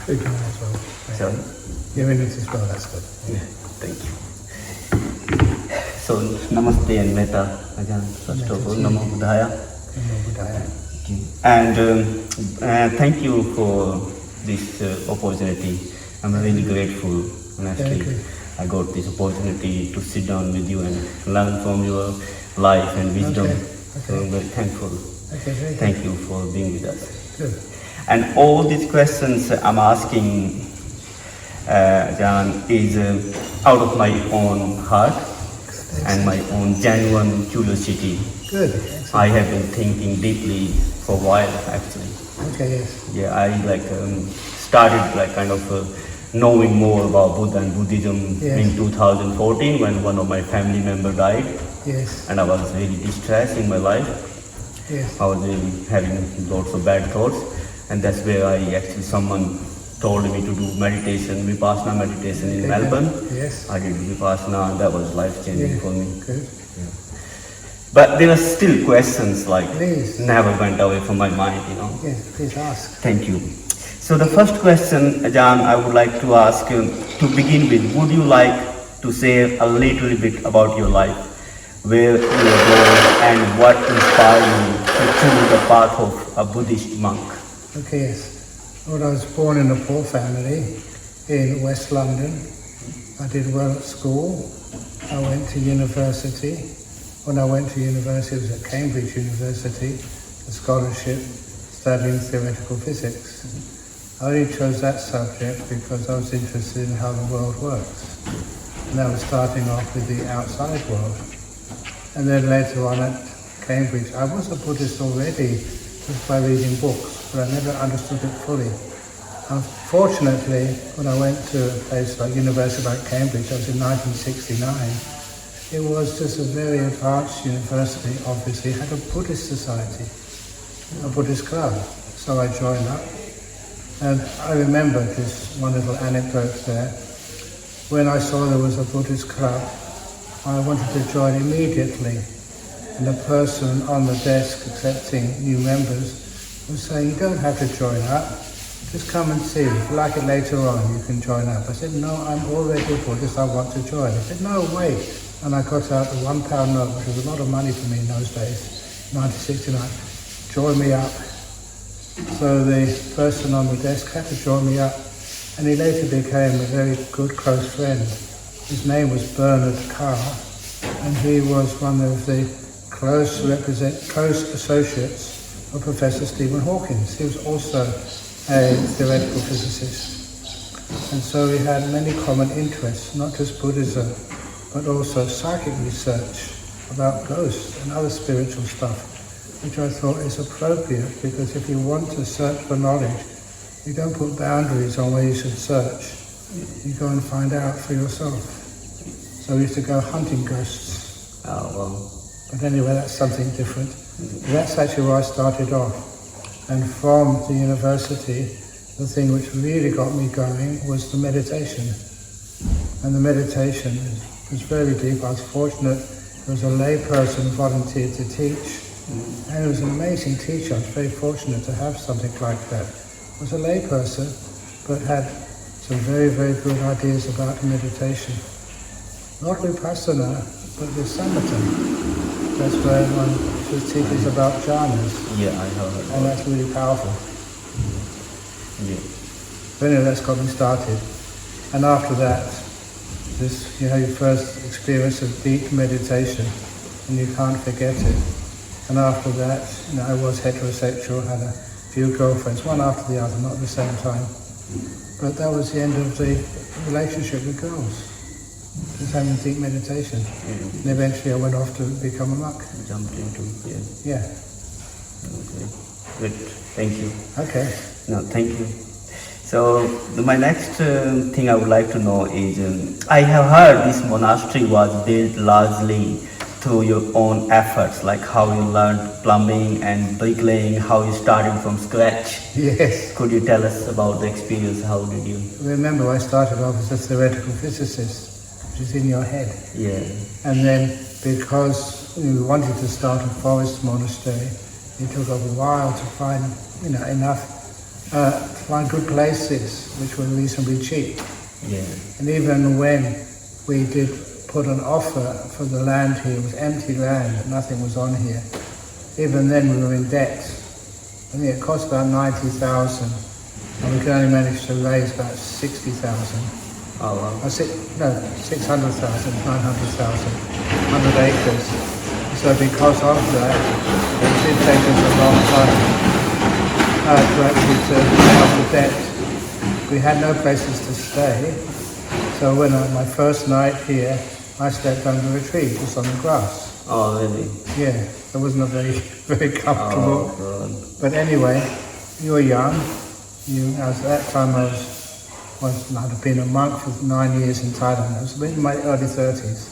Big man as well. Sorry? You're in it as well, that's good. Yeah, thank you. So, Namaste and Metta, Ajahn. First of all, Namo Buddhaya. Namo Buddhaya. And thank you for this opportunity. I'm really grateful, honestly. Thank you. I got this opportunity to sit down with you and learn from your life and wisdom. Okay. So I'm very thankful. Okay, very good. Thank you for being with us. Good. And all these questions I'm asking, Ajahn, is out of my own heart and my own genuine curiosity. Good. Excellent. I have been thinking deeply for a while, actually. Okay, yes. Yeah, I started kind of knowing more about Buddha and Buddhism in 2014 when one of my family members died. Yes. And I was really distressed in my life. Yes. I was really having lots of bad thoughts, and that's where someone told me to do meditation, Vipassana meditation in Melbourne. Yes. I did Vipassana, and that was life-changing for me. Good. Yeah. But there are still questions Please. never went away from my mind, Yes, please ask. Thank you. So the first question, Ajahn, I would like to ask you to begin with, would you like to say a little bit about your life, where you were born and what inspired you to choose the path of a Buddhist monk? Okay, yes. Well, I was born in a poor family in West London. I did well at school. I went to university. When I went to university, it was at Cambridge University, a scholarship studying theoretical physics. I only chose that subject because I was interested in how the world works. And I was starting off with the outside world. And then later on at Cambridge, I was a Buddhist already just by reading books, but I never understood it fully. Unfortunately, when I went to a place like University like Cambridge, I was in 1969, it was just a very advanced university, obviously. It had a Buddhist society, a Buddhist club. So I joined up. And I remember just one little anecdote there. When I saw there was a Buddhist club, I wanted to join immediately. And the person on the desk accepting new members was saying, you don't have to join up. Just come and see. If you like it later on, you can join up. I said, no, I'm already a Buddhist. I want to join. He said, no, wait. And I got out the £1 note, which was a lot of money for me in those days, 1969. Join me up. So the person on the desk had to join me up. And he later became a very good, close friend. His name was Bernard Carr, and he was one of the close associates of Professor Stephen Hawking. He was also a theoretical physicist. And so we had many common interests, not just Buddhism, but also psychic research about ghosts and other spiritual stuff, which I thought is appropriate, because if you want to search for knowledge, you don't put boundaries on where you should search. You go and find out for yourself. So we used to go hunting ghosts. Oh, well. But anyway, that's something different. That's actually where I started off. And from the university, the thing which really got me going was the meditation. And the meditation was very deep. I was fortunate. There was a lay person volunteered to teach. And he was an amazing teacher. I was very fortunate to have something like that. He was a lay person, but had some very, very good ideas about meditation. Not Vipassana, but the Samatha. That's where one just teaches about jhanas. Yeah, I have heard. And that's really powerful. Yeah. But anyway, that's got me started. And after that, this, your first experience of deep meditation, and you can't forget it. And after that, I was heterosexual, had a few girlfriends, one after the other, not at the same time. But that was the end of the relationship with girls. Just having deep meditation. And eventually I went off to become a monk. Jumped into, Yeah. Okay. Good. Thank you. Okay. No, thank you. So my next thing I would like to know is, I have heard this monastery was built largely through your own efforts, like how you learned plumbing and bricklaying, how you started from scratch. Yes. Could you tell us about the experience? How did you? Remember, I started off as a theoretical physicist, which is in your head. Yeah. And then, because we wanted to start a forest monastery, it took a while to find, enough find good places which were reasonably cheap. Yeah. And even when we did put an offer for the land here, it was empty land, nothing was on here. Even then we were in debt. I think it cost about 90,000, and we could only manage to raise about 60,000. Oh wow. 600,000, 900,000, 100 acres. So because of that, it did take us a long time to actually pay off the debt. We had no places to stay, so when my first night here, I slept under a tree, just on the grass. Oh really? Yeah, it wasn't a very comfortable. Oh God. But anyway, you were young. At that time I'd have been a monk for 9 years in Thailand. I was in my early 30s.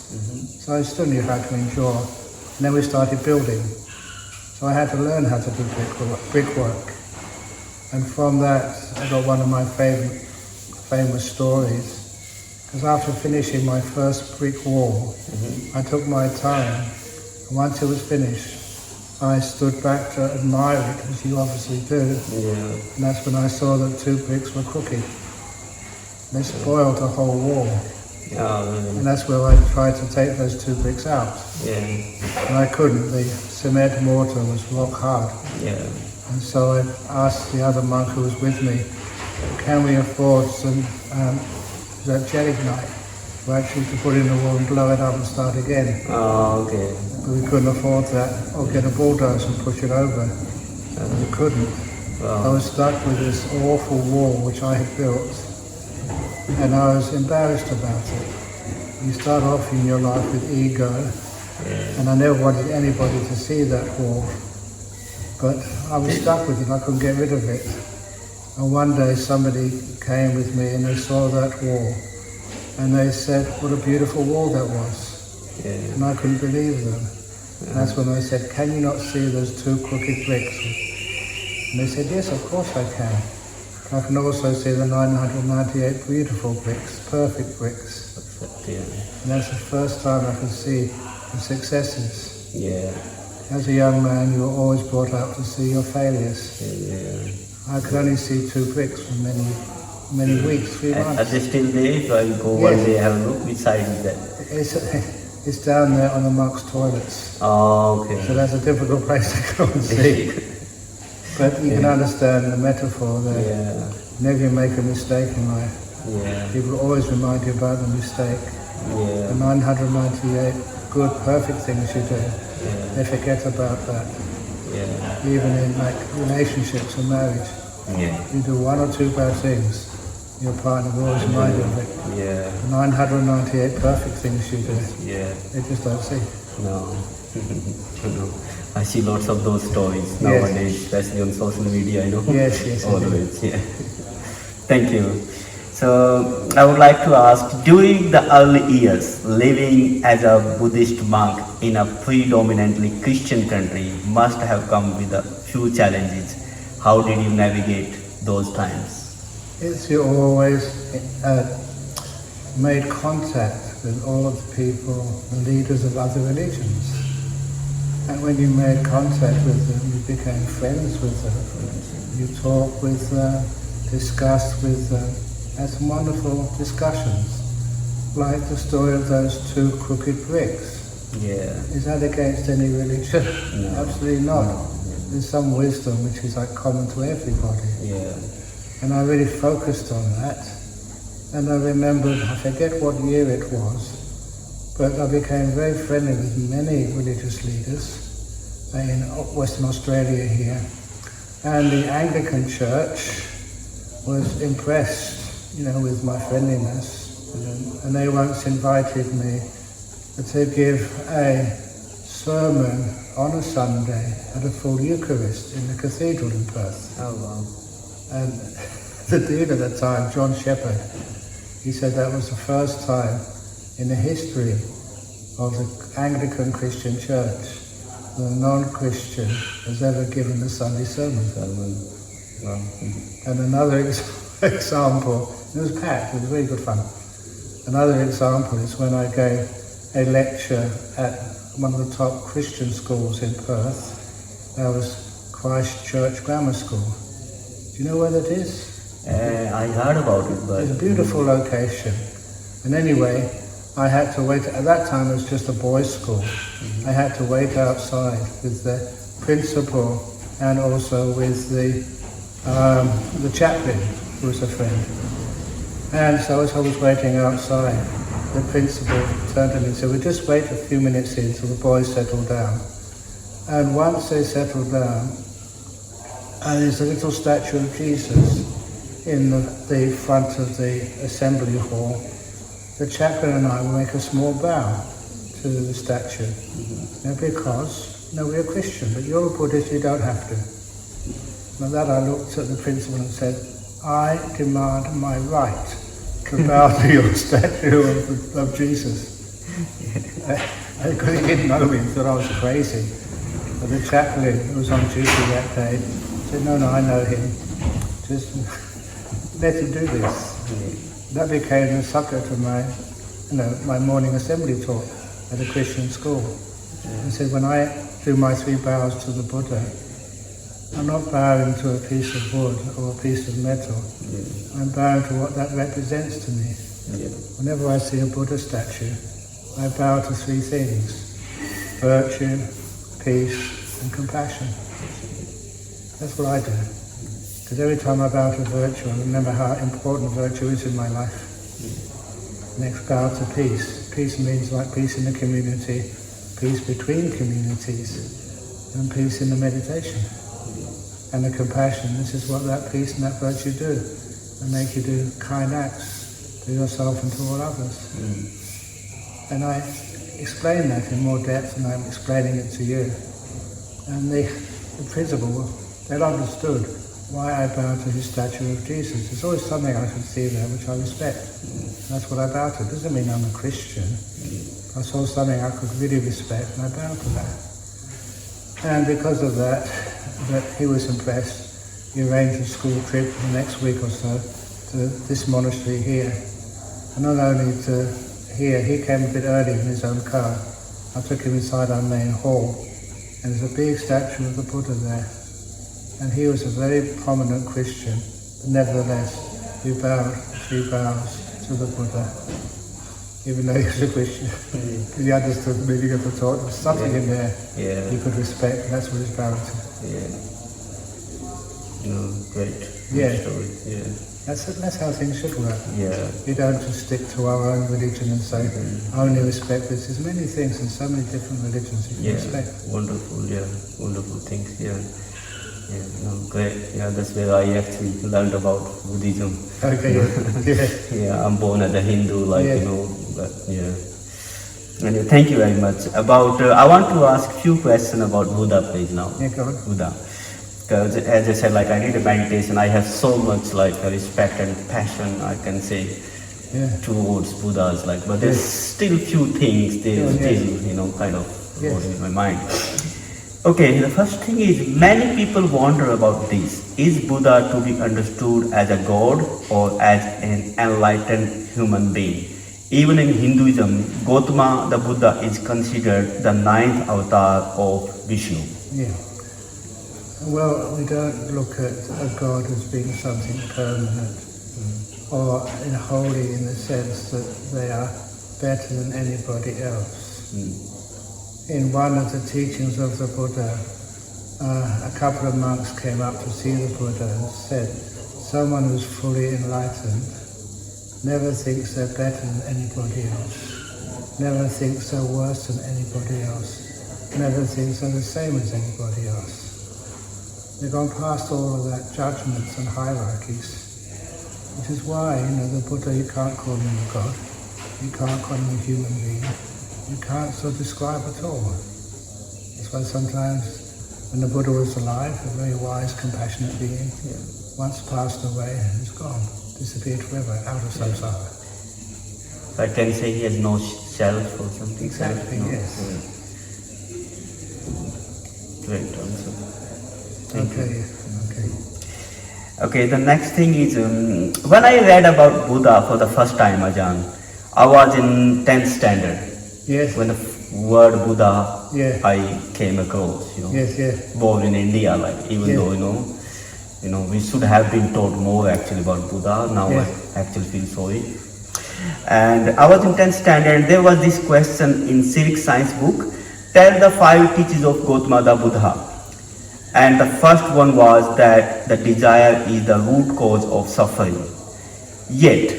So I still knew how to endure. And then we started building. So I had to learn how to do brickwork. And from that, I got one of my famous stories. Because after finishing my first brick wall, I took my time. And once it was finished, I stood back to admire it, as you obviously do. Yeah. And that's when I saw that 2 bricks were crooked. They spoiled the whole wall. Oh really? And that's where I tried to take those 2 bricks out. Yeah. And I couldn't. The cement mortar was rock hard. Yeah. And so I asked the other monk who was with me, can we afford some gelignite to actually to put in the wall and blow it up and start again? Oh okay. But we couldn't afford that, or get a bulldozer and push it over. And we couldn't. Wow. I was stuck with this awful wall which I had built, and I was embarrassed about it. You start off in your life with ego, and I never wanted anybody to see that wall. But I was stuck with it, I couldn't get rid of it. And one day somebody came with me and they saw that wall, and they said, what a beautiful wall that was. Yeah. And I couldn't believe them. And that's when I said, can you not see those 2 crooked bricks? And they said, yes, of course I can. I can also see the 998 beautiful bricks, perfect bricks. Yeah. And that's the first time I could see the successes. Yeah. As a young man, you were always brought up to see your failures. Yeah. I could only see 2 bricks for many weeks, 3 months. Are they still there? So I will go one day have a look. Which side is that? It's down there on the monk's toilets. Oh, okay. So that's a difficult place to go and see. But you can understand the metaphor there. Yeah. Whenever you make a mistake in life, Yeah. people always remind you about the mistake. Yeah. The 998 good, perfect things you do. Yeah. They forget about that. Yeah. Even in like relationships or marriage, Yeah. you do 1 or 2 bad things, your partner will always remind you of it. Yeah. The 998 perfect things you do, Yeah. they just don't see. No. No. I see lots of those stories nowadays, especially on social media, Yes, Always, yeah. Thank you. So I would like to ask, during the early years, living as a Buddhist monk in a predominantly Christian country must have come with a few challenges. How did you navigate those times? It's you always made contact with all of the people, the leaders of other religions. And when you made contact with them, you became friends with them. You talked with them, discussed with them, had some wonderful discussions. Like the story of those 2 crooked bricks. Yeah. Is that against any religion? No. Absolutely not. No. There's some wisdom which is like common to everybody. Yeah. And I really focused on that. And I remembered, I forget what year it was, but I became very friendly with many religious leaders in Western Australia here. And the Anglican Church was impressed, with my friendliness. And they once invited me to give a sermon on a Sunday at a full Eucharist in the cathedral in Perth. Oh wow. And the dean at the time, John Shepherd, he said that was the first time in the history of the Anglican Christian Church that a non-Christian has ever given a Sunday sermon. Wow. And another example, it was packed, it was really good fun. Another example is when I gave a lecture at one of the top Christian schools in Perth. That was Christ Church Grammar School. Do you know where that is? I heard about it, but... It's a beautiful location. And anyway, I had to wait. At that time, it was just a boys' school. I had to wait outside with the principal and also with the chaplain, who was a friend. And so as I was waiting outside, the principal turned to me and said, "We'll just wait a few minutes in till the boys settle down." And once they settled down, there's a little statue of Jesus in the front of the assembly hall. The chaplain and I will make a small bow to the statue. Now because, we're Christian, but you're a Buddhist, you don't have to. And that I looked at the principal and said, "I demand my right to bow to your statue of Jesus." Because he didn't know me, he thought I was crazy. But the chaplain who was on duty that day said, "No, I know him. Just let him do this." That became the subject of my morning assembly talk at a Christian school. I said, when I do my 3 bows to the Buddha, I'm not bowing to a piece of wood or a piece of metal. I'm bowing to what that represents to me. Whenever I see a Buddha statue, I bow to 3 things: virtue, peace, and compassion. That's what I do. Because every time I bow to virtue, I remember how important virtue is in my life. Next, bow to peace. Peace means like peace in the community, peace between communities, and peace in the meditation. And the compassion, this is what that peace and that virtue do. They make you do kind acts to yourself and to all others. And I explain that in more depth than I'm explaining it to you. And the principle, they'd understood why I bow to his statue of Jesus. There's always something I can see there which I respect. That's what I bow to. It doesn't mean I'm a Christian. I saw something I could really respect and I bow to that. And because of that he was impressed, he arranged a school trip for the next week or so to this monastery here. And not only to here, he came a bit early in his own car. I took him inside our main hall, and there's a big statue of the Buddha there. And he was a very prominent Christian, but nevertheless, we bowed 3 bows to the Buddha, even though he was a Christian. He understood the meaning of the talk. There was something in there he could respect, and that's what he's bowing to. Great. Story. That's how things should work. You don't just stick to our own religion and say, I only respect this. There's many things in so many different religions you can respect. Wonderful things, great. That's where I actually learned about Buddhism. Okay, I'm born as a Hindu, And thank you very much. I want to ask a few questions about Buddha, please, now. Go on. Buddha. Because as I said, I need a meditation. I have so much respect and passion, I can say, towards Buddhas. But there's still few things kind of going in my mind. Okay, the first thing is, many people wonder about this. Is Buddha to be understood as a god or as an enlightened human being? Even in Hinduism, Gautama the Buddha is considered the 9th avatar of Vishnu. Well, we don't look at a god as being something permanent or holy in the sense that they are better than anybody else. In one of the teachings of the Buddha, a couple of monks came up to see the Buddha and said, someone who's fully enlightened never thinks they're better than anybody else, never thinks they're worse than anybody else, never thinks they're the same as anybody else. They've gone past all of that judgments and hierarchies, which is why, the Buddha, you can't call him a god, you can't call him a human being, you can't describe at all. That's why sometimes when the Buddha was alive, a very wise, compassionate being, once passed away and is gone, disappeared forever, out of samsara. I can say he has no self or something. Exactly, yes. Great answer. Okay, the next thing is, when I read about Buddha for the first time, Ajahn, I was in 10th standard. Yes. When the word Buddha I came across, born in India, even though, We should have been taught more actually about Buddha. Now Yeah. I actually feel sorry. And I was in 10th standard, and there was this question in civic science book: tell the 5 teachings of Gautama Buddha. And the first one was that the desire is the root cause of suffering. Yet,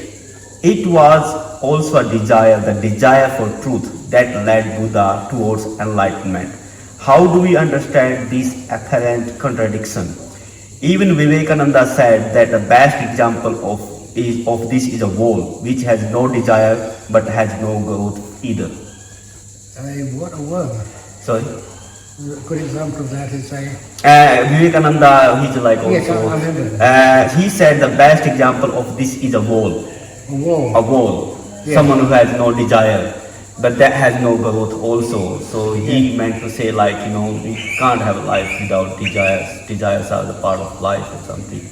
it was also a desire, the desire for truth, that led Buddha towards enlightenment. How do we understand this apparent contradiction? Even Vivekananda said that the best example of this is a wall which has no desire but has no growth either. What a word. Sorry? A good example of that is Vivekananda, he's like also. Yes, I remember. He said the best example of this is a wall. A wall. A wall. Yes. Someone who has no desire, but that has no growth also. So he meant to say we can't have a life without desires. Desires are the part of life or something.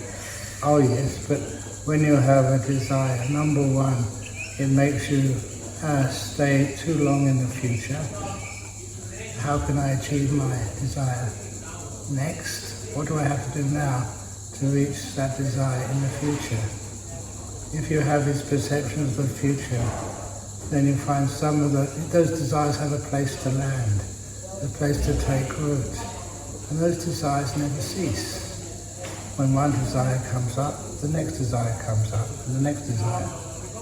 Oh yes, but when you have a desire, number one, it makes you stay too long in the future. How can I achieve my desire? Next, what do I have to do now to reach that desire in the future? If you have this perception of the future, then you find those desires have a place to land, a place to take root. And those desires never cease. When one desire comes up, the next desire comes up, and the next desire.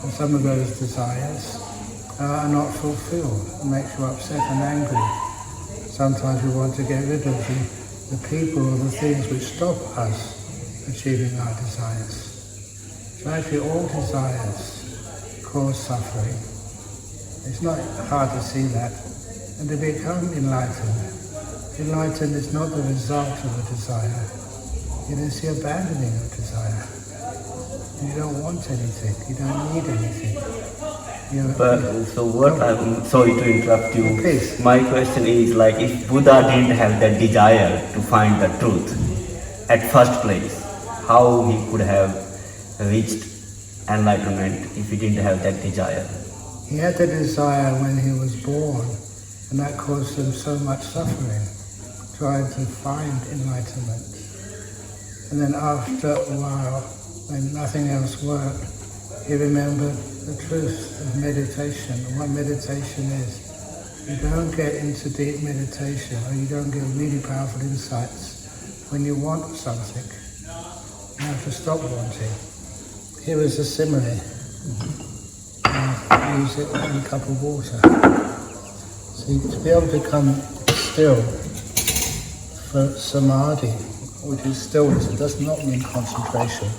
And some of those desires are not fulfilled. It makes you upset and angry. Sometimes we want to get rid of the people or the things which stop us achieving our desires. So actually all desires cause suffering. It's not hard to see that. And to become enlightened, enlightened is not the result of a desire. It is the abandoning of desire. You don't want anything. You don't need anything. I'm sorry to interrupt you. Please. My question is if Buddha didn't have that desire to find the truth at first place, how he could have reached enlightenment if he didn't have that desire? He had the desire when he was born, and that caused him so much suffering, trying to find enlightenment. And then after a while, when nothing else worked, he remembered the truth of meditation. And what meditation is, you don't get into deep meditation, or you don't get really powerful insights when you want something. You have to stop wanting. Here is a simile. Use it in a cup of water. See, to be able to become still for samadhi, which is stillness, it does not mean concentration.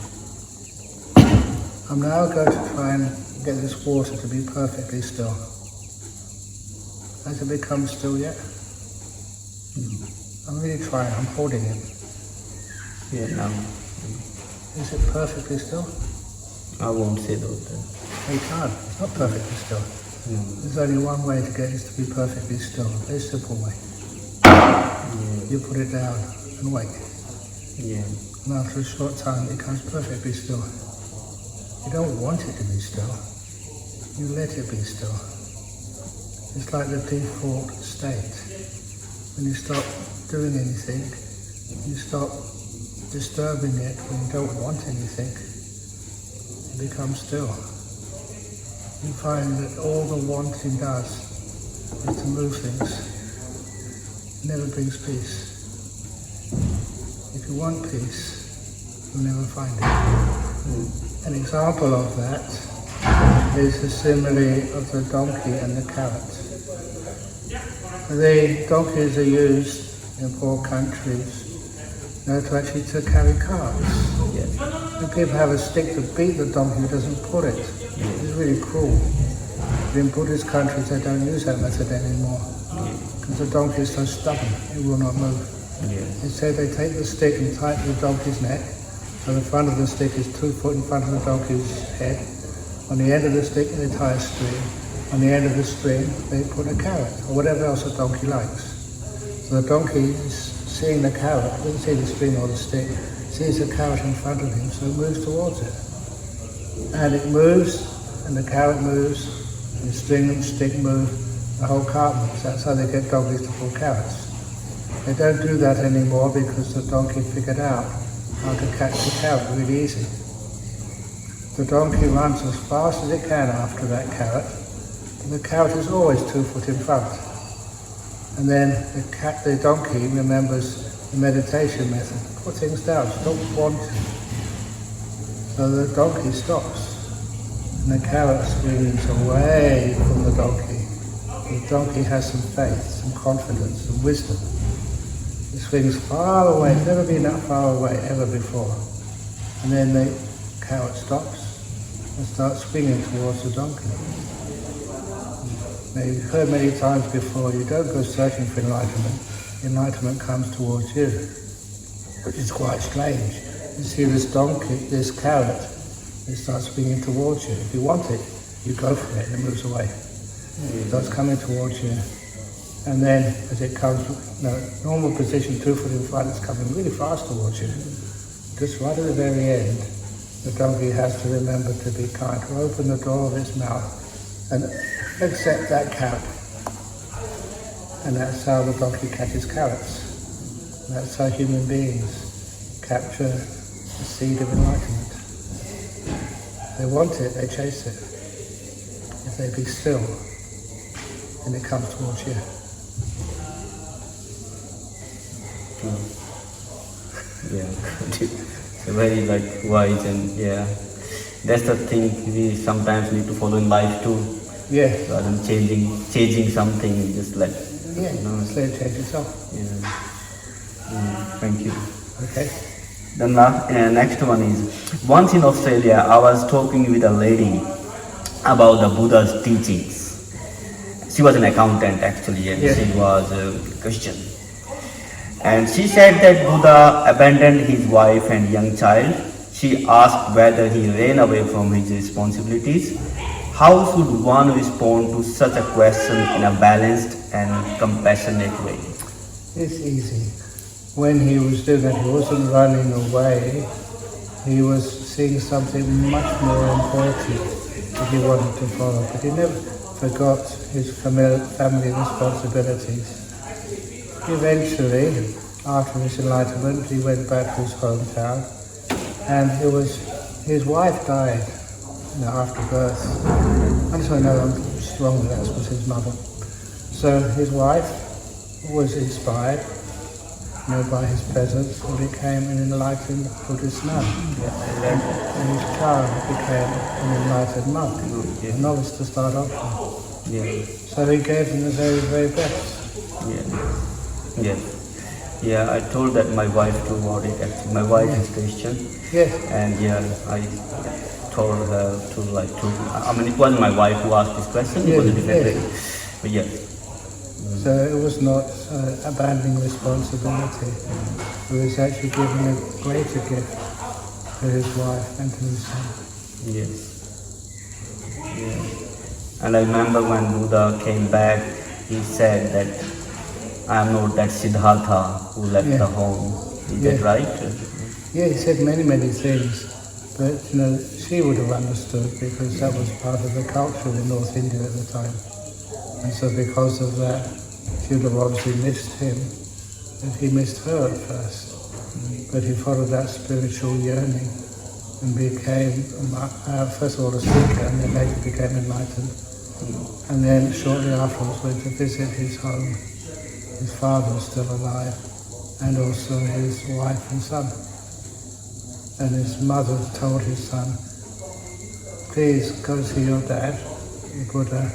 I'm now going to try and get this water to be perfectly still. Has it become still yet? I'm really trying, I'm holding it. Yeah, no. Is it perfectly still? I won't say those. You can't, it's not perfectly still. No. There's only one way to get it to be perfectly still, a very simple way. Yeah. You put it down and wait. Yeah. And after a short time it becomes perfectly still. You don't want it to be still, you let it be still. It's like the default state. When you stop doing anything, you stop disturbing it when you don't want anything, it becomes still. You find that all the wanting does is to move things. It never brings peace. If you want peace, you'll never find it. An example of that is the simile of the donkey and the carrot. The donkeys are used in poor countries to actually to carry carts. Yeah. And people have a stick to beat the donkey who doesn't pull it. It's really cruel. But in Buddhist countries they don't use that method anymore because the donkey is so stubborn, it will not move. Yeah. Instead they take the stick and tie it to the donkey's neck. So the front of the stick is 2 foot in front of the donkey's head. On the end of the stick they tie a string. On the end of the string they put a carrot or whatever else the donkey likes. So the donkey is seeing the carrot, doesn't see the string or the stick, sees the carrot in front of him, so it moves towards it. And it moves, and the carrot moves, and the string and the stick move, the whole cart moves. That's how they get donkeys to pull carrots. They don't do that anymore because the donkey figured out how to catch the carrot really easy. The donkey runs as fast as it can after that carrot. The carrot is always 2 foot in front. And then the donkey remembers the meditation method. Put things down, stop wanting. So the donkey stops. And the carrot swings away from the donkey. The donkey has some faith, some confidence, some wisdom. It swings far away, it's never been that far away ever before. And then the carrot stops and starts swinging towards the donkey. Now, you've heard many times before, you don't go searching for enlightenment. Enlightenment comes towards you, which is quite strange. You see this donkey, this carrot, it starts swinging towards you. If you want it, you go for it and it moves away. It starts coming towards you. And then as it comes, normal position, 2 foot in front, it's coming really fast towards you. Just right at the very end, the donkey has to remember to be kind, to open the door of its mouth and accept that carrot. And that's how the donkey catches carrots. And that's how human beings capture the seed of enlightenment. They want it, they chase it. If they be still, then it comes towards you. Yeah, so very wise, and that's the thing we sometimes need to follow in life too. Yeah. Rather than changing something, just let just let it change itself. Thank you. Okay. The next one is, once in Australia I was talking with a lady about the Buddha's teachings. She was an accountant actually, and she was a Christian. And she said that Buddha abandoned his wife and young child. She asked whether he ran away from his responsibilities. How should one respond to such a question in a balanced and compassionate way? It's easy. When he was doing that, he wasn't running away. He was seeing something much more important that he wanted to follow. But he never forgot his family responsibilities. Eventually, after his enlightenment, he went back to his hometown, and it was his wife died after birth. I just want to know how strong that was his mother. So his wife was inspired by his presence and became an enlightened Buddhist nun. And his child became an enlightened monk, a novice to start off with. So he gave him the very, very best. I told that my wife too about it actually. My wife is Christian. And I told her to it wasn't my wife who asked this question, it was a different lady. But So it was not abandoning responsibility. It was actually giving a greater gift to his wife and to his son. And I remember when Buddha came back, he said that I am not that Siddhartha who left the home. Is that right? He said many, many things. But she would have understood because that was part of the culture in North India at the time. And so because of that, she would have obviously missed him. And he missed her at first. But he followed that spiritual yearning and became, first of all, a seeker, and then later became enlightened. And then shortly afterwards went to visit his home. His father was still alive, and also his wife and son. And his mother told his son, please go see your dad, the Buddha,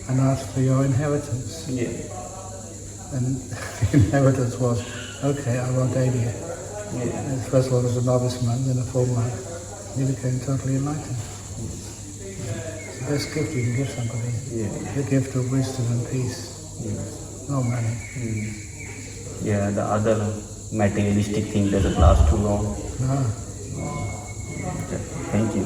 and ask for your inheritance. And the inheritance was, okay, I will ordain you. And first of all, as a novice monk, then a full monk. He became totally enlightened. It's the best gift you can give somebody. The gift of wisdom and peace. No money. The other materialistic thing doesn't last too long. No. Thank you.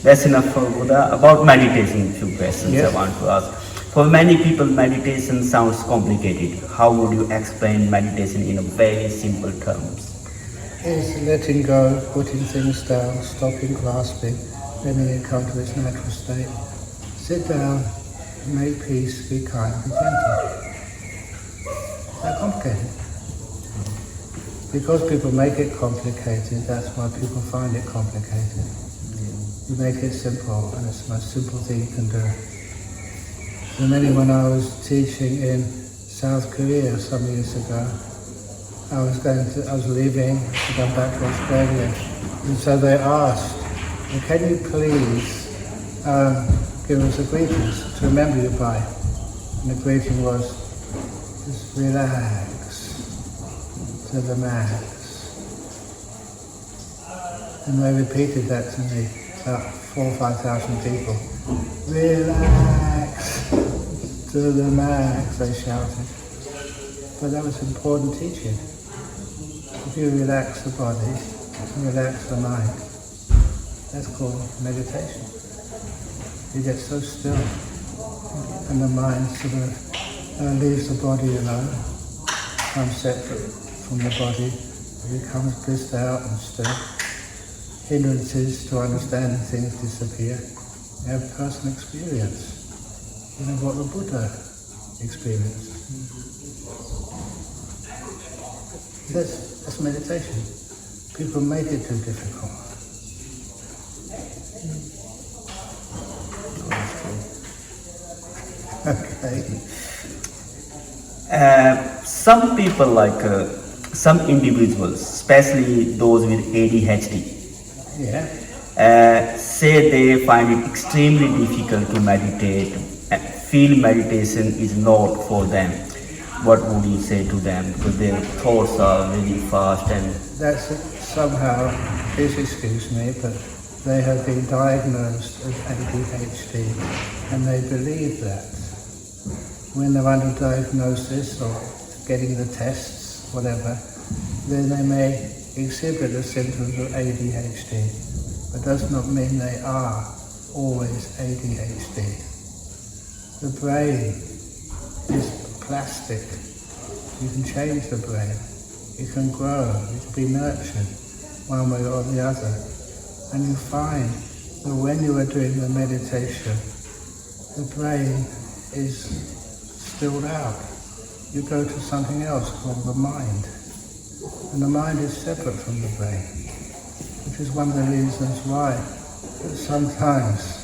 That's enough for Buddha. About meditation, a few questions I want to ask. For many people, meditation sounds complicated. How would you explain meditation in a very simple terms? It's letting go, putting things down, stopping grasping, letting it come to its natural state. Sit down, make peace, be kind, be gentle. Not complicated. Because people make it complicated, that's why people find it complicated. You make it simple, and it's the most simple thing you can do. Remember when I was teaching in South Korea some years ago, I was leaving to go back to Australia, and so they asked, well, can you please give us a greeting to remember you by? And the greeting was, just relax to the max. And they repeated that to me, about 4,000 or 5,000 people. Relax to the max, they shouted. But that was important teaching. If you relax the body and relax the mind, that's called meditation. You get so still, and the mind sort of leaves the body alone, becomes separate from the body, it becomes blissed out and still. Hindrances to understanding things disappear. You have personal experience. You know what the Buddha experienced. That's meditation. People make it too difficult. Okay. Some people, like some individuals, especially those with ADHD, say they find it extremely difficult to meditate, feel meditation is not for them. What would you say to them? Because their thoughts are really fast and... That's somehow, please excuse me, but they have been diagnosed with ADHD and they believe that. When they're under diagnosis or getting the tests, whatever, then they may exhibit the symptoms of ADHD, but does not mean they are always ADHD. The brain is plastic. You can change the brain. It can grow. It can be nurtured one way or the other. And you find that when you are doing the meditation, the brain is stilled out. You go to something else called the mind. And the mind is separate from the brain, which is one of the reasons why sometimes,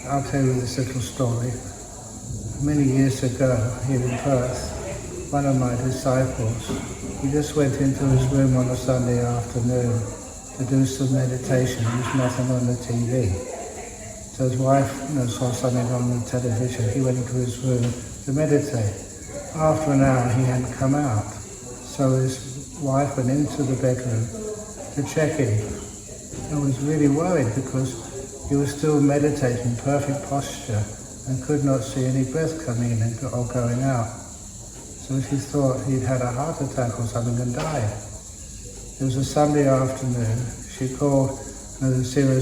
I'll tell you this little story. Many years ago here in Perth, one of my disciples, he just went into his room on a Sunday afternoon to do some meditation. There was nothing on the TV. So his wife saw something on the television. He went into his room to meditate. After an hour he hadn't come out. So his wife went into the bedroom to check him and was really worried because he was still meditating in perfect posture and could not see any breath coming in or going out. So she thought he'd had a heart attack or something and died. It was a Sunday afternoon. She called 000,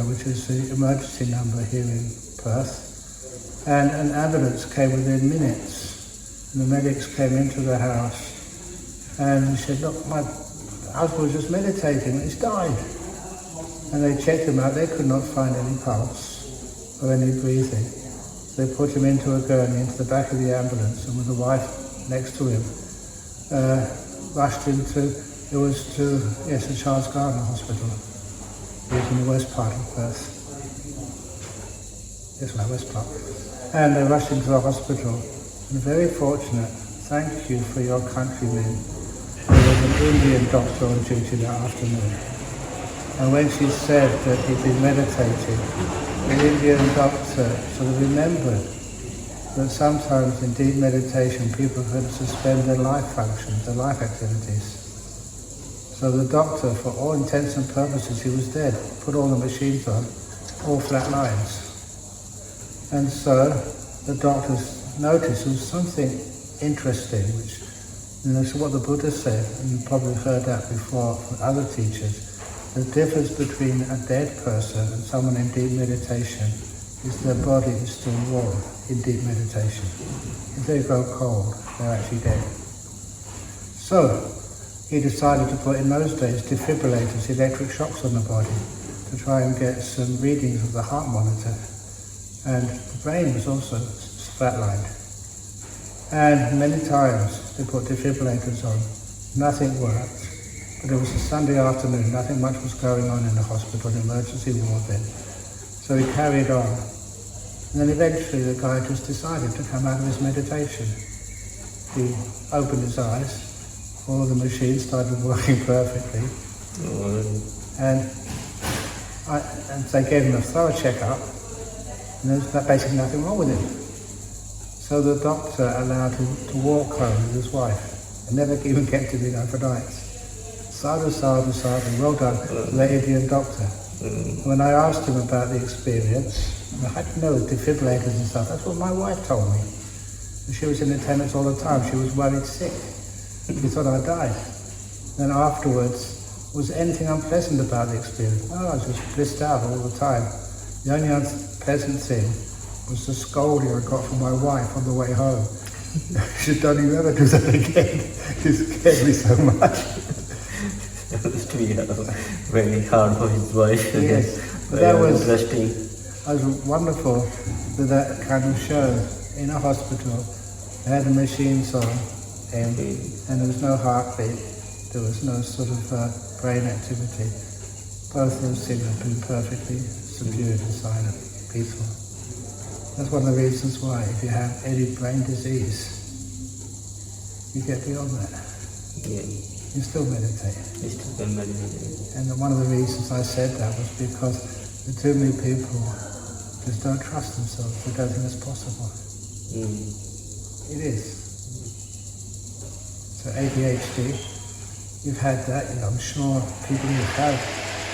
which is the emergency number here in Perth, and an ambulance came within minutes. And the medics came into the house and she said, look, my husband was just meditating, he's died. And they checked him out, they could not find any pulse or any breathing. So they put him into a gurney, into the back of the ambulance, and with the wife next to him, rushed him to the Charles Gardner Hospital. He was in the west part of Perth. Yes, my west part. And they rushed him to the hospital. And very fortunate, thank you for your countrymen. There was an Indian doctor on duty that afternoon. And when she said that he'd been meditating, the Indian doctor sort of remembered that sometimes in deep meditation people can suspend their life functions, their life activities. So the doctor, for all intents and purposes, he was dead. Put all the machines on, all flat lines. And so the doctors noticed there was something interesting, which, so what the Buddha said, and you've probably heard that before from other teachers, the difference between a dead person and someone in deep meditation is their body is still warm in deep meditation. If they go cold, they're actually dead. So he decided to put, in those days, defibrillators, electric shocks on the body to try and get some readings of the heart monitor. And the brain was also flatlined. And many times they put defibrillators on, Nothing worked. But it was a Sunday afternoon, nothing much was going on in the hospital, the emergency ward then. So he carried on. And then eventually the guy just decided to come out of his meditation. He opened his eyes, all of the machines started working perfectly. And they gave him a thorough checkup, and there was basically nothing wrong with him. So the doctor allowed him to walk home with his wife, and never even kept him in overnight. Sadhu, sadhu, sadhu, well done, the Indian doctor. When I asked him about the experience, I didn't know defibrillators and stuff, that's what my wife told me. She was in attendance all the time, she was worried sick. She thought I died. Then afterwards, was there anything unpleasant about the experience? No, I was just blissed out all the time. The only unpleasant thing was the scolding I got from my wife on the way home. She said, don't you ever do that again. It scared me so much. It must be very hard for his wife. Yes, but that was interesting. It was wonderful that kind of show in a hospital. They had the machines on, and there was no heartbeat. There was no sort of brain activity. Both those things have been perfectly subdued and silent, peaceful. That's one of the reasons why if you have any brain disease, you get beyond that. Yeah. You still meditate. You still can meditate. And one of the reasons I said that was because too many people just don't trust themselves. They don't think it's possible. It is. So ADHD, you've had that, I'm sure people who have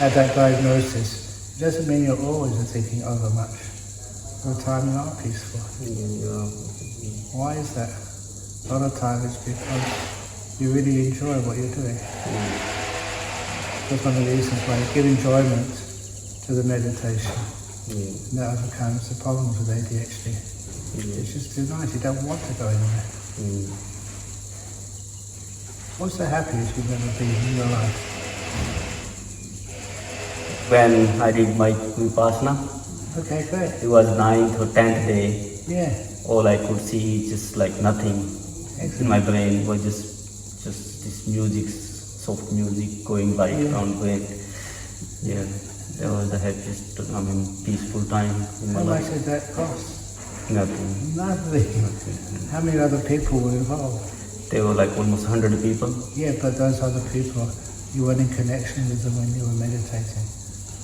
had that diagnosis, it doesn't mean you're always thinking over much. For a time you are peaceful. Why is that? A lot of time it's because you really enjoy what you're doing. That's one of the reasons why you give enjoyment to the meditation. And that overcomes the problems with ADHD. It's just too nice, you don't want to go anywhere. What's the happiest you've ever been in your life? When I did my Vipassana, Okay, great. it was 9th or 10th day. Yeah. All I could see just like nothing. Excellent. In my brain was just this music, soft music going by around brain. Yeah, that was the happiest, peaceful time in my How much life. did that cost? Nothing. Nothing. How many other people were involved? There were like almost 100 people. Yeah, but those other people, you weren't in connection with them when you were meditating.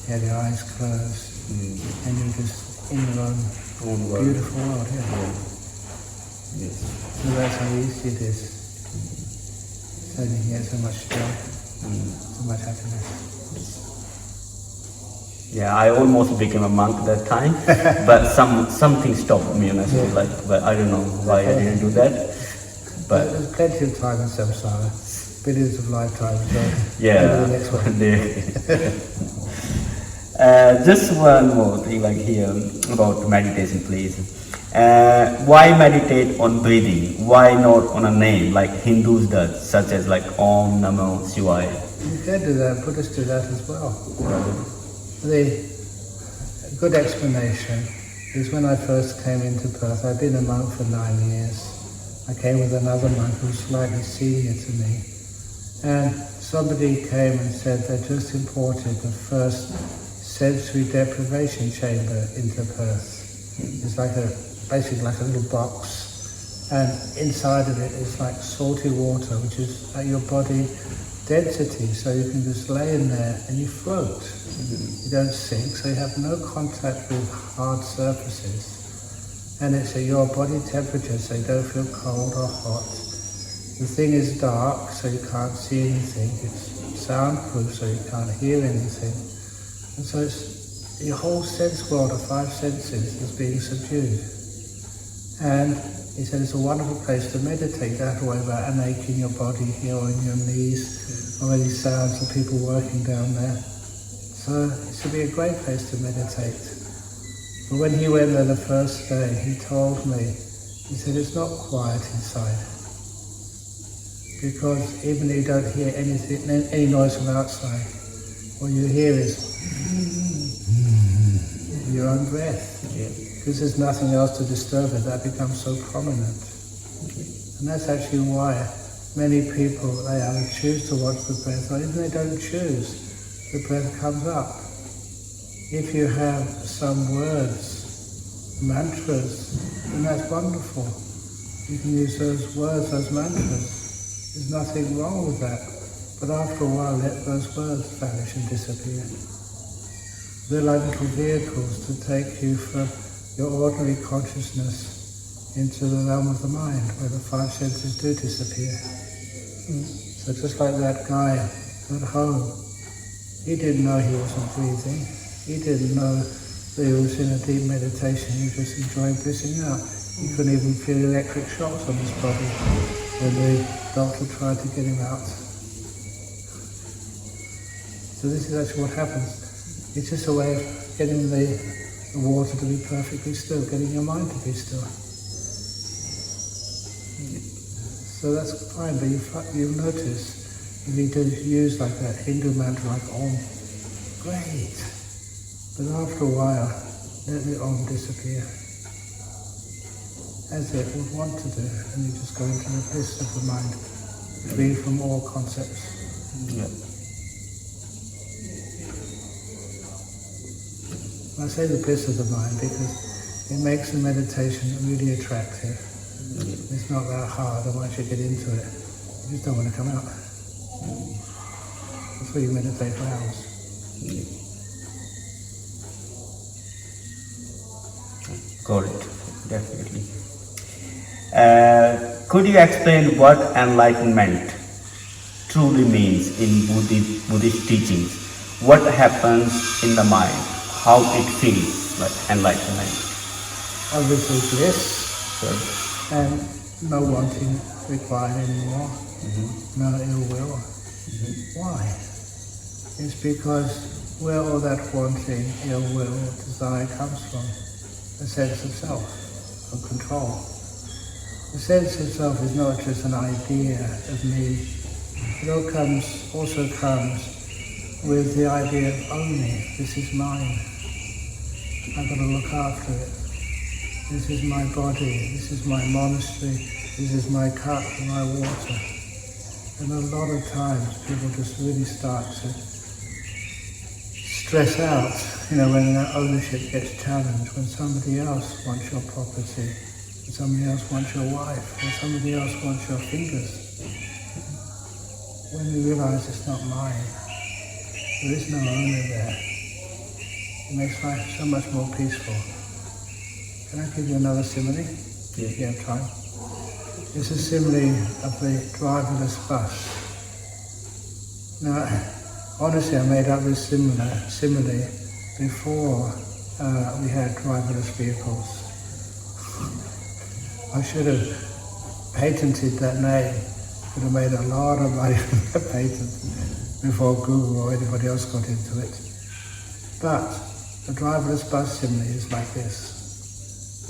You had your eyes closed, and you were just in your own World. beautiful world. Yeah. Yes. So that's how easy it is. So you get so much joy, so much happiness. Yeah, I almost became a monk that time, but something stopped me, honestly. But I don't know why I didn't do that. But there's plenty of time in samsara, billions of lifetimes. So yeah, the next one. Just one more thing, like here about meditation, please. Why meditate on breathing? Why not on a name like Hindus do, such as like Om Namo Shivaya? You can do that. Buddhists do that as well. The good explanation is when I first came into Perth, I'd been a monk for 9 years. I came with another monk who was slightly senior to me. And somebody came and said they just imported the first sensory deprivation chamber into Perth. It's like basically like a little box. And inside of it is like salty water, which is at your body density. So you can just lay in there and you float. You don't sink, so you have no contact with hard surfaces. And it's at your body temperature, so you don't feel cold or hot. The thing is dark, so you can't see anything. It's soundproof, so you can't hear anything. And so it's your whole sense world of 5 senses is being subdued. And he said it's a wonderful place to meditate. You don't have to worry about an ache in your body here or in your knees, or any sounds of people working down there. So it should be a great place to meditate. But when he went there the first day, he told me, he said, it's not quiet inside. Because even if you don't hear anything, any noise from outside, what you hear is your own breath. Because there's nothing else to disturb it, that becomes so prominent. And that's actually why many people, they either choose to watch the breath, or even they don't choose, the breath comes up. If you have some words, mantras, then that's wonderful. You can use those words as mantras. There's nothing wrong with that. But after a while, let those words vanish and disappear. They're like little vehicles to take you from your ordinary consciousness into the realm of the mind, where the five senses do disappear. So just like that guy at home, he didn't know he wasn't breathing. He didn't know that he was in a deep meditation. He was just enjoying blissing out. He couldn't even feel electric shocks on his body when the doctor tried to get him out. So this is actually what happens. It's just a way of getting the water to be perfectly still, getting your mind to be still. So that's fine, but you'll notice if you do use like that Hindu mantra like Om, great. But after a while, let the Om disappear, as it would want to do, and you just go into the bliss of the mind, free from all concepts. Yeah. I say the bliss of the mind because it makes the meditation really attractive. It's not that hard, and once you get into it, you just don't want to come out. That's why you meditate for hours. Got it, definitely. Could you explain what enlightenment truly means in Buddhist teachings? What happens in the mind? How it feels like enlightenment? Obviously bliss, Sure. and no wanting required anymore, no ill will. Why? It's because where all that wanting, ill will, desire comes from, the sense of self, of control. The sense of self is not just an idea of me. It also comes with the idea of owning. This is mine. I've got to look after it. This is my body. This is my monastery. This is my cup, my water. And a lot of times people just really start to stress out, when that ownership gets challenged, when somebody else wants your property, when somebody else wants your wife, when somebody else wants your fingers. When you realize it's not mine, there is no owner there. It makes life so much more peaceful. Can I give you another simile? Yeah. If you have time. It's a simile of the driverless bus. Now, honestly, I made up this simile before we had driverless vehicles. I should have patented that name. Could have made a lot of money from that patent before Google or anybody else got into it. But the driverless bus simile is like this.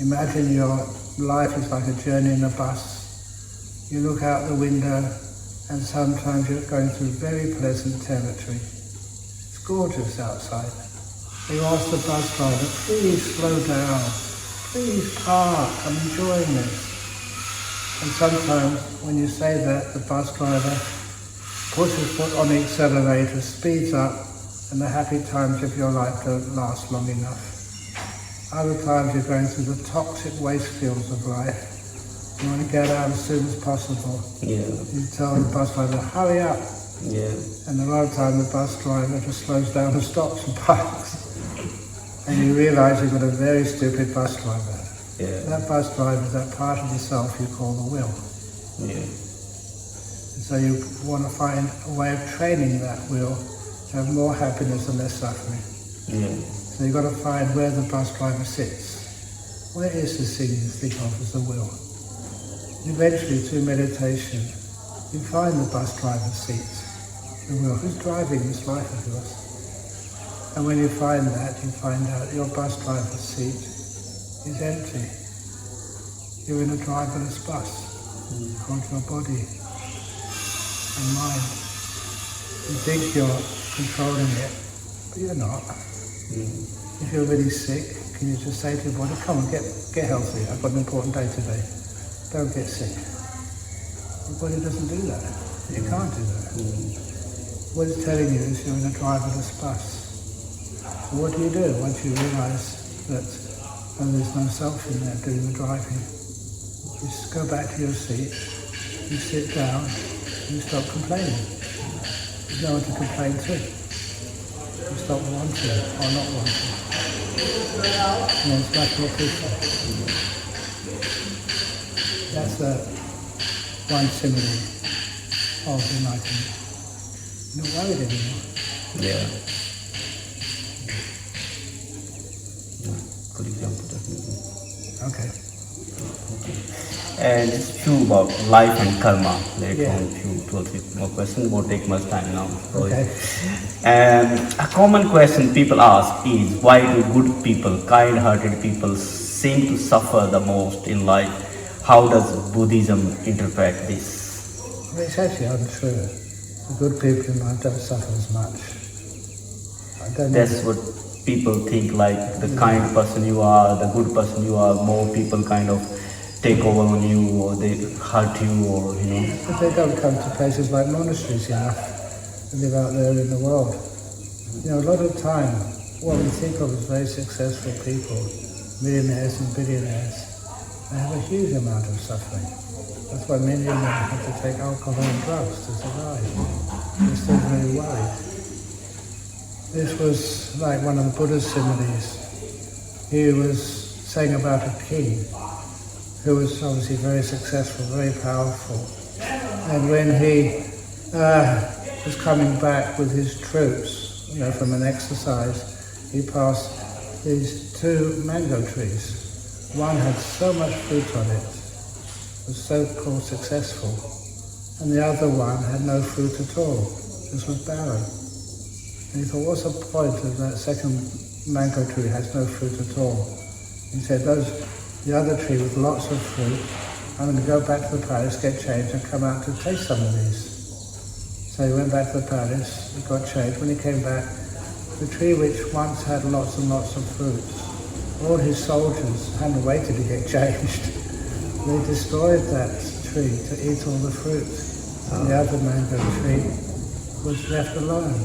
Imagine your life is like a journey in a bus. You look out the window and sometimes you're going through very pleasant territory. It's gorgeous outside. You ask the bus driver, please slow down, please park, I'm enjoying this. And sometimes when you say that, the bus driver puts his foot on the accelerator, speeds up, and the happy times of your life don't last long enough. Other times you're going through the toxic waste fields of life. You want to get out as soon as possible. Yeah. You tell the bus driver, hurry up. Yeah. And a lot of time the bus driver just slows down and stops and parks. And you realize you've got a very stupid bus driver. Yeah. That bus driver is that part of the self you call the will. Yeah. And so you want to find a way of training that will to have more happiness and less suffering. Yeah. So you've got to find where the bus driver sits. Where is the thing you think of as the will? Eventually, through meditation, you find the bus driver's seat, the will. Who's driving this life of yours? And when you find that, you find out your bus driver's seat is empty. You're in a driverless bus called your body and mind. You think you're controlling it, but you're not. If you're really sick, can you just say to your body, come on, get healthy, I've got an important day today. Don't get sick. The body doesn't do that. You can't do that. What it's telling you is you're in a driverless bus. So what do? Once you realise that there's no self in there doing the driving? You just go back to your seat, you sit down, and you stop complaining. There's no one to complain to. You stop wanting or not wanting. And it's much more peaceful. That's one simile of enlightenment. You're not worried anymore. Yeah. Good example, definitely. Okay. And it's true about life and karma. Later Yeah. on, two or three more questions. Won't take much time now. Okay. A common question people ask is, why do good people, kind-hearted people, seem to suffer the most in life? How does Buddhism interpret this? Well, it's actually untrue. The good people in life don't suffer as much. I don't know. That's what people think, like the kind person you are, the good person you are, more people kind of take over on you, or they hurt you, or But they don't come to places like monasteries enough to live out there in the world. A lot of time, what we think of as very successful people, millionaires and billionaires, they have a huge amount of suffering. That's why many of them have to take alcohol and drugs to survive. They're still very worried. This was like one of the Buddha's similes. He was saying about a king who was obviously very successful, very powerful. And when he was coming back with his troops, from an exercise, he passed these two mango trees. One had so much fruit on it, was so-called successful, and the other one had no fruit at all. This was barren. And he thought, what's the point of that second mango tree has no fruit at all? He said, the other tree with lots of fruit, I'm going to go back to the palace, get changed, and come out to taste some of these. So he went back to the palace, he got changed. When he came back, the tree which once had lots and lots of fruit, all his soldiers hadn't waited to get changed. They destroyed that tree to eat all the fruit. And the other mango tree was left alone.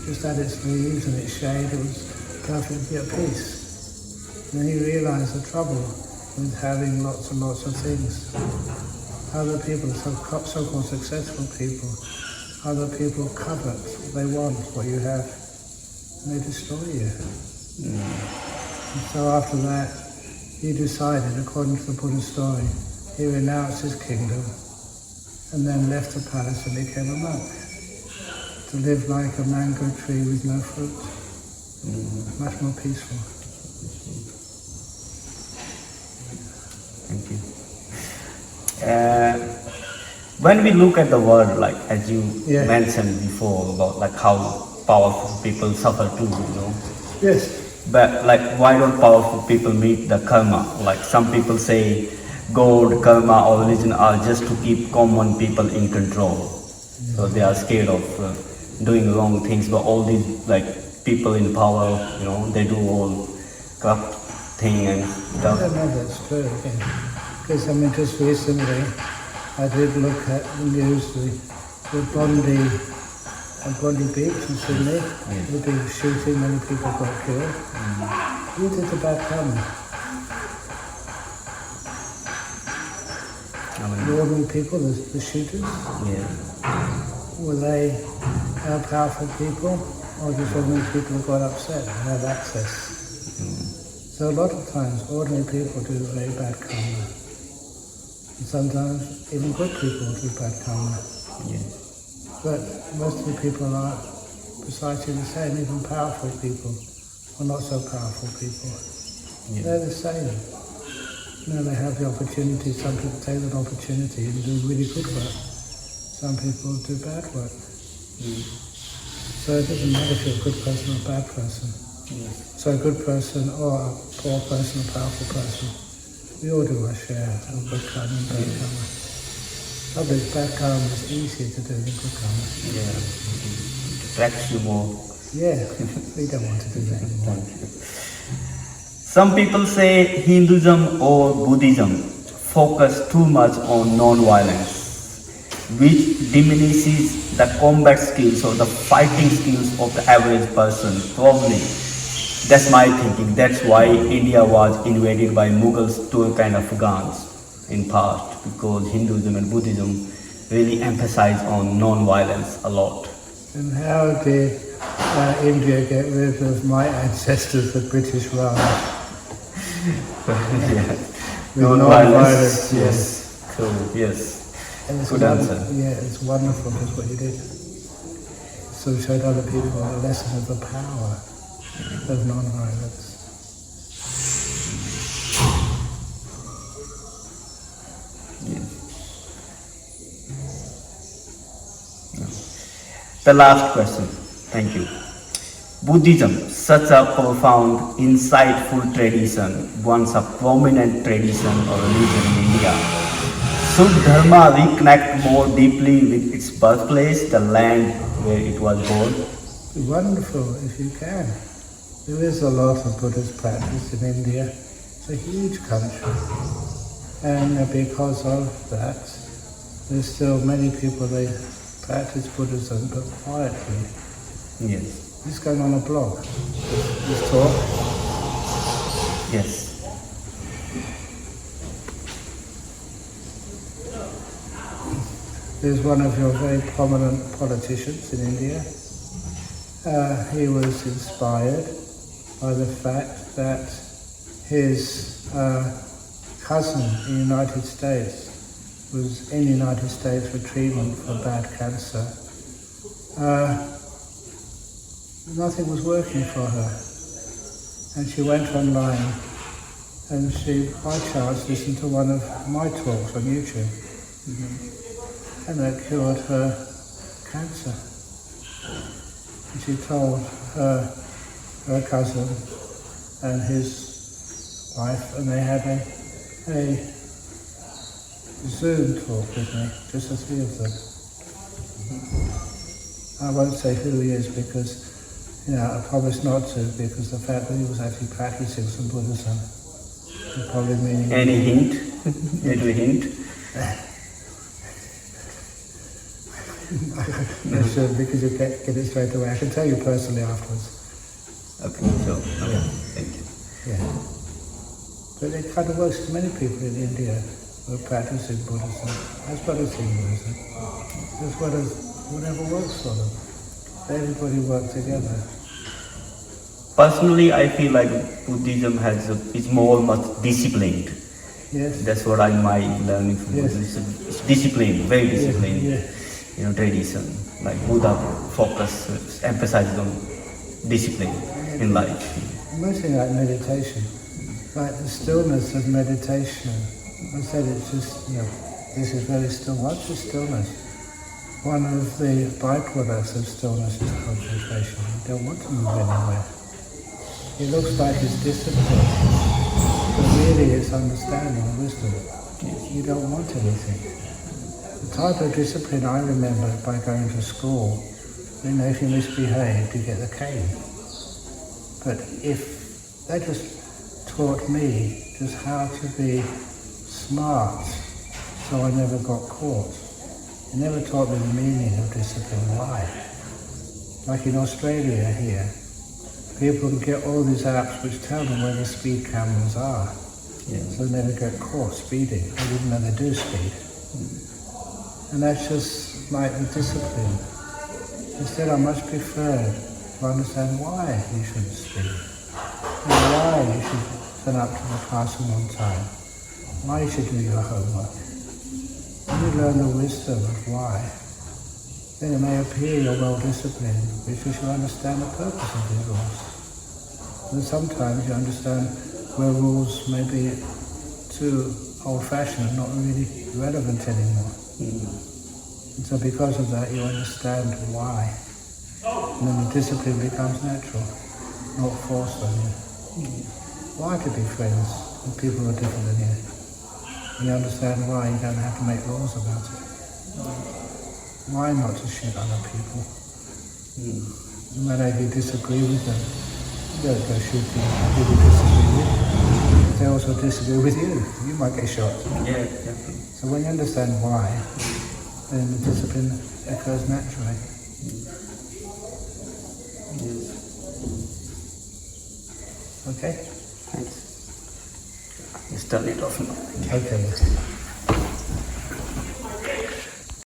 Just had its leaves and its shade, it was perfectly at peace. And then he realized the trouble with having lots and lots of things. Other people, so-called successful people, other people covet, they want what you have, and they destroy you. And so after that, he decided, according to the Buddhist story, he renounced his kingdom and then left the palace and became a monk, to live like a mango tree with no fruit. Much more peaceful. Thank you. When we look at the world, like as you mentioned before, about like how powerful people suffer too, Yes. But like, why don't powerful people meet the karma? Like some people say, God, karma, or religion are just to keep common people in control. So they are scared of doing wrong things. But all these like people in power, they do all corrupt thing and stuff. I don't know if that's true again. Because just recently, I did look at the news, the Bondi Beach in Sydney, the big shooting, many people got killed. Who did the bad karma? The ordinary people, the shooters? Yeah. Were they powerful people, or just ordinary people who got upset and had access? So a lot of times, ordinary people do very bad karma. And sometimes even good people do bad karma. Yeah. But most of the people are precisely the same, even powerful people, or not so powerful people. Yeah. They're the same. They have the opportunity, some people take that opportunity and do really good work. Some people do bad work. So it doesn't matter if you're a good person or a bad person. So a good person or a poor person, a powerful person, we all do our share of good karma and bad karma. Probably bad karma is easier to do than good karma. Yeah. It attracts you more. Yeah, we don't want to do that anymore. Some people say Hinduism or Buddhism focus too much on non-violence. which diminishes the combat skills or the fighting skills of the average person. Probably, that's my thinking. That's why India was invaded by Mughals to kind of guns in past, because Hinduism and Buddhism really emphasize on non-violence a lot. And how did India get rid of my ancestors, the British Raj? Yeah. With non-violence. Yes. Cool. Yes. And it's Good answer. Yeah, it's wonderful. That's what you did. So you showed other people the lesson of the power of non-violence. The last question. Thank you. Buddhism, such a profound, insightful tradition, once a prominent tradition or religion in India. Should Dharma reconnect more deeply with its birthplace, the land where it was born? Wonderful if you can. There is a lot of Buddhist practice in India. It's a huge country. And because of that, there's still many people, they practice Buddhism, but quietly. Yes. This going on a blog, this talk. Yes. There's one of your very prominent politicians in India. He was inspired by the fact that his cousin in the United States was in the United States for treatment for bad cancer. Nothing was working for her. And she went online and she, by chance, listened to one of my talks on YouTube. And that cured her cancer. And she told her cousin and his wife, and they had a Zoom talk with me, just the three of them. I won't say who he is because, I promised not to, because the fact that he was actually practicing some Buddhism is probably meaning... Any hint? Any hint? No, sure, because you get it straight away. I can tell you personally afterwards. Okay, so, okay, thank you. Yeah. But it kind of works with many people in India who are practicing Buddhism, as well as Hinduism, as well as whatever works for them. Everybody works together. Personally, I feel like Buddhism is much disciplined. Yes. That's what I might learning from Yes. Buddhism. It's disciplined, very disciplined. Yeah. Tradition. Like Buddha focus emphasizes on discipline in life. Mostly like meditation, like the stillness of meditation. I said it's just, this is very still. What's the stillness? One of the byproducts of stillness is concentration. You don't want to move anywhere. It looks like it's discipline, but really it's understanding and wisdom. You don't want anything. The type of discipline I remember by going to school, if you misbehaved, you get the cane. But if they just taught me just how to be smart, so I never got caught. It never taught me the meaning of discipline. Why? Like in Australia here, people can get all these apps which tell them where the speed cameras are. Yeah. So they never get caught speeding, even though they do speed. And that's just like the discipline. Instead, I much prefer to understand why you shouldn't speed, and why you should turn up to the classroom on time, why you should do your homework. When you learn the wisdom of why, then it may appear you're well disciplined because you understand the purpose of these rules. And sometimes you understand where rules may be too old-fashioned and not really relevant anymore. And so because of that, you understand why. And then the discipline becomes natural, not forced on you. Why to be friends with people who are different than you? And you understand why you don't have to make laws about it. Why not to shoot other people? No matter if you disagree with them, you don't go shooting people you disagree with. They also disagree with you. You might get shot. Yeah, definitely. So when you understand why, then the discipline occurs naturally. Yes. Okay? Thanks. Just turn it off now. Okay.